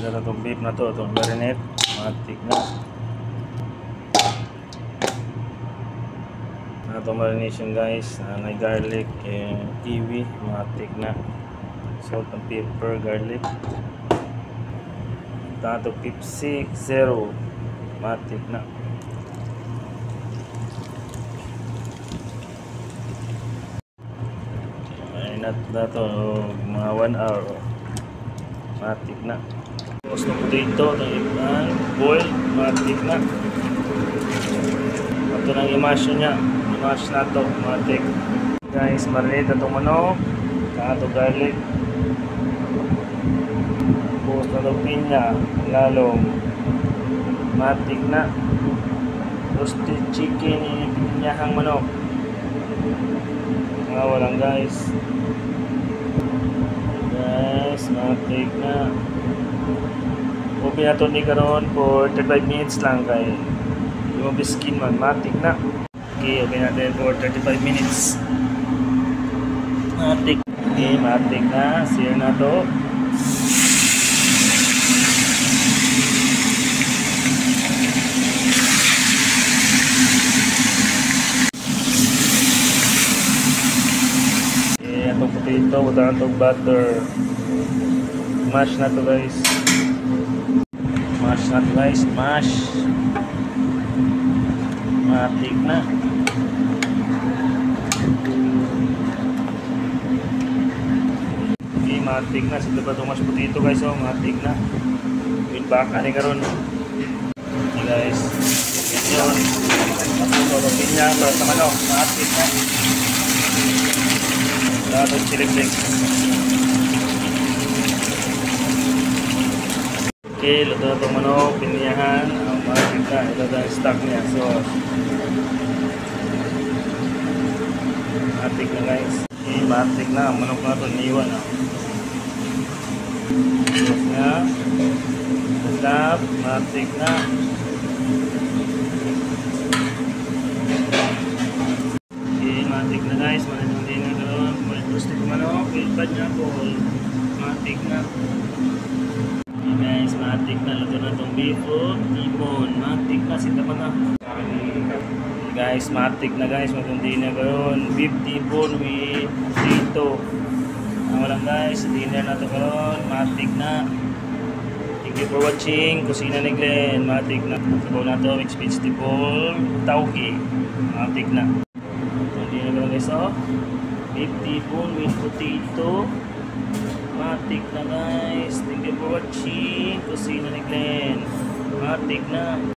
Ito na itong beef na to, itong marinate. Matik na. Itong marination guys. May garlic, kiwi, matik na. Salt and pepper, garlic. Ito na itong Pepsi Zero. Matik na. Marinate na ito, mga 1 hour. Matik na. Tapos ng potato, ng ipan, boil, matik na. Ito ng i-mash niya. I-mash na ito, matik. Guys, marinate na itong manok. Saka ito garlic. Tapos na itong pinya, lalong. Matik na. Roasted chicken, pinyahang manok. Walang guys. Matik na. Open na ito ni karon for 35 minutes lang kay yung biskin man. Matik na. Okay, open natin for 35 minutes. Matik. Okay, matik na. Sear na ito. Okay, itong potato, wala itong butter. Mash na to guys. Mash na to guys. Mash. Matik na. Okay, matik na. Sila ba itong mash potato guys? Oh, matik na. With baka ni karon. Okay guys. Yun. Tapos pinya para sa manok. Matik na. Tapos chili flakes. Okay, luto na itong manok, piniyahan, matik na, ito na yung stock niya, so matik na guys. Okay, matik na, manok na ito, iniwan na. Tapos nga, stop, matik na. Okay, matik na guys, manok din na ganoon, roasted manok, pilpad niya po, matik na. Guys, matik na. Luto na itong beef o tipon. Matik na. Sita pa na. Guys, matik na guys. Matundi na karoon. Beef tipon with potato. Walang guys. Dinner na ito karoon. Matik na. Thank you for watching. Kusina ni Glenn. Matik na. Sabaw na ito. Mixed vegetable. Tauki. Matik na. Matundi na karoon guys. Oh. Beef tipon with potato. Matik na guys. Thank you for watching. Kusina ni Glenn. Matik na.